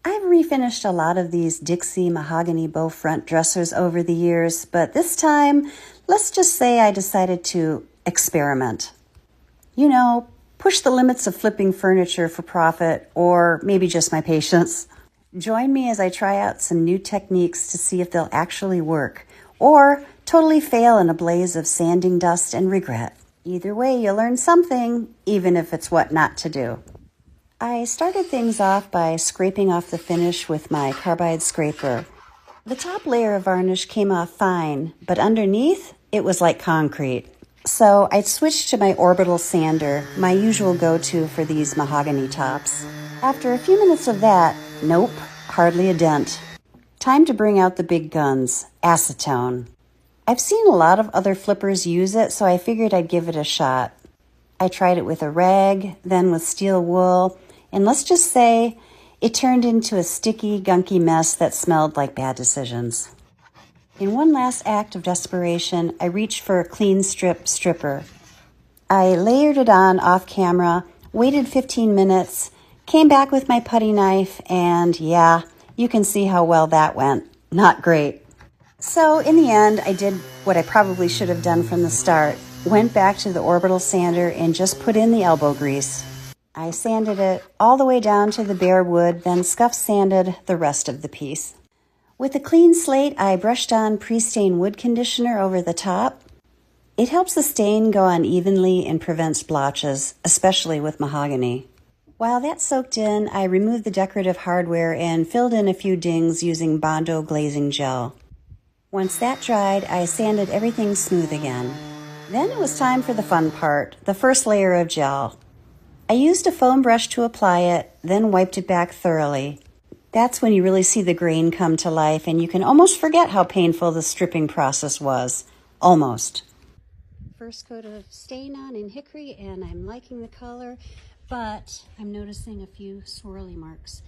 I've refinished a lot of these Dixie mahogany bow front dressers over the years, but this time, let's just say I decided to experiment. You know, push the limits of flipping furniture for profit, or maybe just my patience. Join me as I try out some new techniques to see if they'll actually work, or totally fail in a blaze of sanding dust and regret. Either way, you'll learn something, even if it's what not to do. I started things off by scraping off the finish with my carbide scraper. The top layer of varnish came off fine, but underneath, it was like concrete. So I switched to my orbital sander, my usual go-to for these mahogany tops. After a few minutes of that, nope, hardly a dent. Time to bring out the big guns, acetone. I've seen a lot of other flippers use it, so I figured I'd give it a shot. I tried it with a rag, then with steel wool, and let's just say it turned into a sticky, gunky mess that smelled like bad decisions. In one last act of desperation, I reached for a clean stripper. I layered it on off camera, waited 15 minutes, came back with my putty knife, and yeah, you can see how well that went. Not great. So in the end, I did what I probably should have done from the start. Went back to the orbital sander and just put in the elbow grease. I sanded it all the way down to the bare wood, then scuff sanded the rest of the piece. With a clean slate, I brushed on pre-stain wood conditioner over the top. It helps the stain go on evenly and prevents blotches, especially with mahogany. While that soaked in, I removed the decorative hardware and filled in a few dings using Bondo glazing gel. Once that dried, I sanded everything smooth again. Then it was time for the fun part, the first layer of gel. I used a foam brush to apply it, then wiped it back thoroughly. That's when you really see the grain come to life, and you can almost forget how painful the stripping process was. Almost. First coat of stain on in hickory, and I'm liking the color, but I'm noticing a few swirly marks.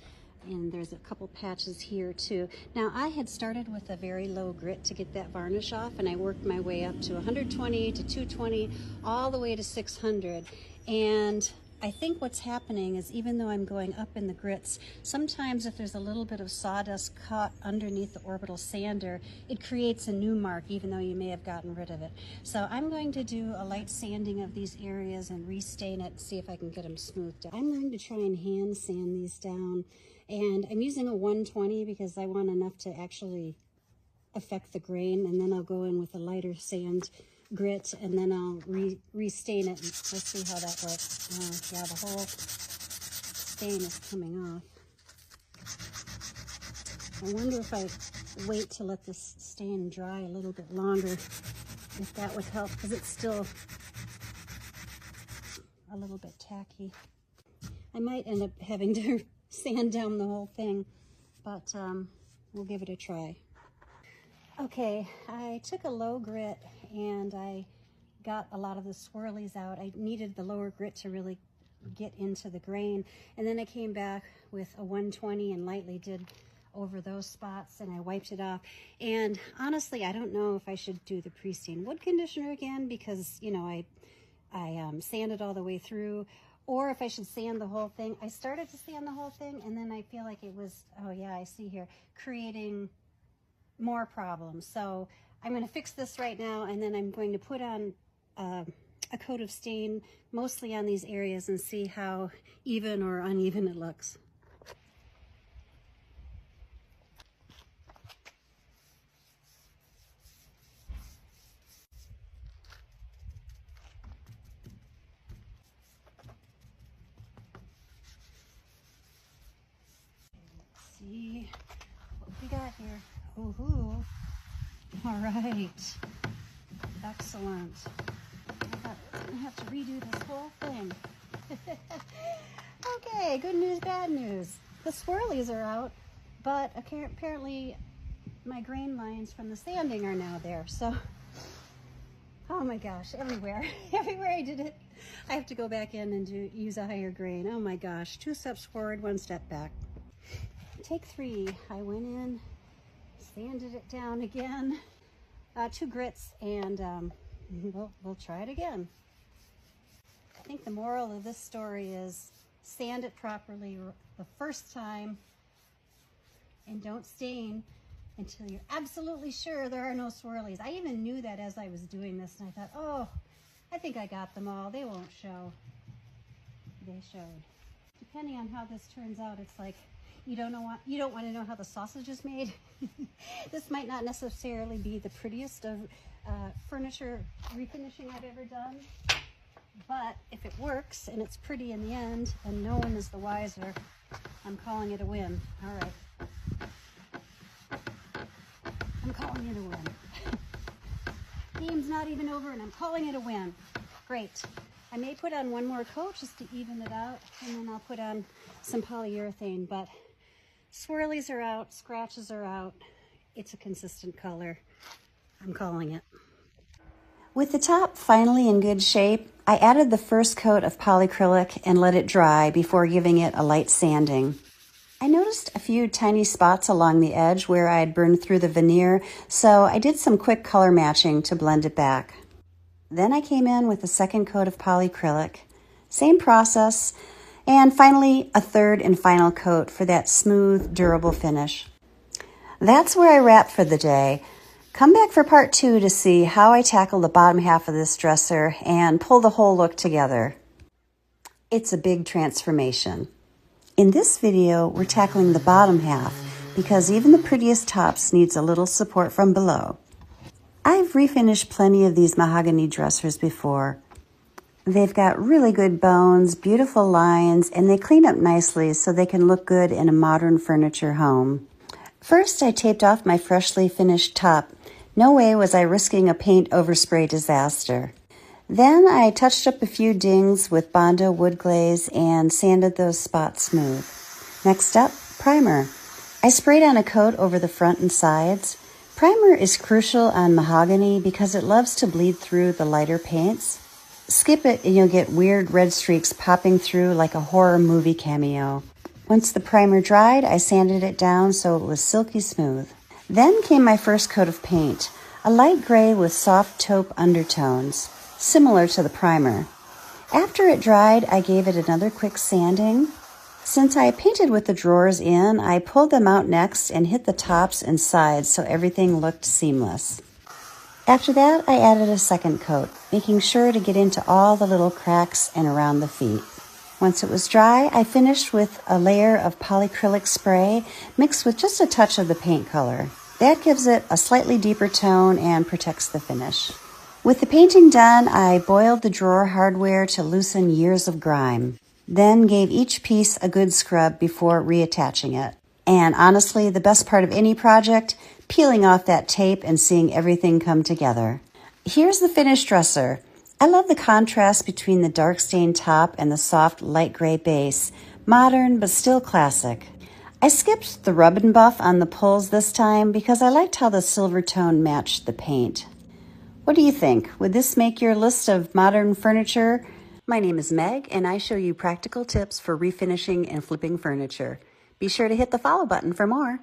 And there's a couple patches here too. Now I had started with a very low grit to get that varnish off, and I worked my way up to 120 to 220 all the way to 600. And I think what's happening is, even though I'm going up in the grits, sometimes if there's a little bit of sawdust caught underneath the orbital sander, it creates a new mark even though you may have gotten rid of it. So I'm going to do a light sanding of these areas and restain it and see if I can get them smoothed out. I'm going to try and hand sand these down, and I'm using a 120 because I want enough to actually affect the grain, and then I'll go in with a lighter sand grit, and then I'll restain it, and let's see how that works. Yeah, the whole stain is coming off. I wonder if I wait to let this stain dry a little bit longer, if that would help, because it's still a little bit tacky. I might end up having to sand down the whole thing, but we'll give it a try. Okay, I took a low grit and I got a lot of the swirlies out. I needed the lower grit to really get into the grain, and then I came back with a 120 and lightly did over those spots, and I wiped it off. And honestly, I don't know if I should do the pre-stain wood conditioner again, because you know I sanded all the way through, or if I should sand the whole thing. I started to sand the whole thing, and then I feel like it was, oh yeah, I see here, creating more problems. So I'm going to fix this right now, and then I'm going to put on a coat of stain mostly on these areas and see how even or uneven it looks. Let's see what we got here. Ooh, all right, excellent. I have to redo this whole thing. Okay, good news, bad news. The swirlies are out, but apparently my grain lines from the sanding are now there. So, oh my gosh, everywhere, everywhere I did it, I have to go back in and use a higher grain. Oh my gosh, 2 steps forward, 1 step back. Take 3, I went in, sanded it down again, 2 grits, and we'll try it again. I think the moral of this story is sand it properly the first time, And don't stain until you're absolutely sure there are no swirlies. I even knew that as I was doing this, and I thought, oh, I think I got them all. They won't show. They showed. Depending on how this turns out, it's like you don't want to know how the sausage is made. This might not necessarily be the prettiest of furniture refinishing I've ever done, but if it works and it's pretty in the end and no one is the wiser, I'm calling it a win. All right. I'm calling it a win. Game's not even over and I'm calling it a win. Great. I may put on one more coat just to even it out, and then I'll put on some polyurethane, but swirlies are out, scratches are out. It's a consistent color. I'm calling it. With the top finally in good shape, I added the first coat of polycrylic and let it dry before giving it a light sanding. I noticed a few tiny spots along the edge where I had burned through the veneer, so I did some quick color matching to blend it back. Then I came in with a second coat of polycrylic, same process, and finally a third and final coat for that smooth, durable finish. That's where I wrap for the day. Come back for part 2 to see how I tackle the bottom half of this dresser and pull the whole look together. It's a big transformation. In this video, we're tackling the bottom half because even the prettiest tops needs a little support from below. I've refinished plenty of these mahogany dressers before. They've got really good bones, beautiful lines, and they clean up nicely so they can look good in a modern furniture home. First, I taped off my freshly finished top. No way was I risking a paint overspray disaster. Then I touched up a few dings with Bondo wood glaze and sanded those spots smooth. Next up, primer. I sprayed on a coat over the front and sides. Primer is crucial on mahogany because it loves to bleed through the lighter paints. Skip it and you'll get weird red streaks popping through like a horror movie cameo. Once the primer dried, I sanded it down so it was silky smooth. Then came my first coat of paint, a light gray with soft taupe undertones, similar to the primer. After it dried, I gave it another quick sanding. Since I painted with the drawers in, I pulled them out next and hit the tops and sides so everything looked seamless. After that, I added a second coat, making sure to get into all the little cracks and around the feet. Once it was dry, I finished with a layer of polycrylic spray mixed with just a touch of the paint color. That gives it a slightly deeper tone and protects the finish. With the painting done, I boiled the drawer hardware to loosen years of grime. Then gave each piece a good scrub before reattaching it. And honestly, the best part of any project, peeling off that tape and seeing everything come together. Here's the finished dresser. I love the contrast between the dark stained top and the soft light gray base. Modern, but still classic. I skipped the rub and buff on the pulls this time because I liked how the silver tone matched the paint. What do you think? Would this make your list of modern furniture? My name is Meg, and I show you practical tips for refinishing and flipping furniture. Be sure to hit the follow button for more.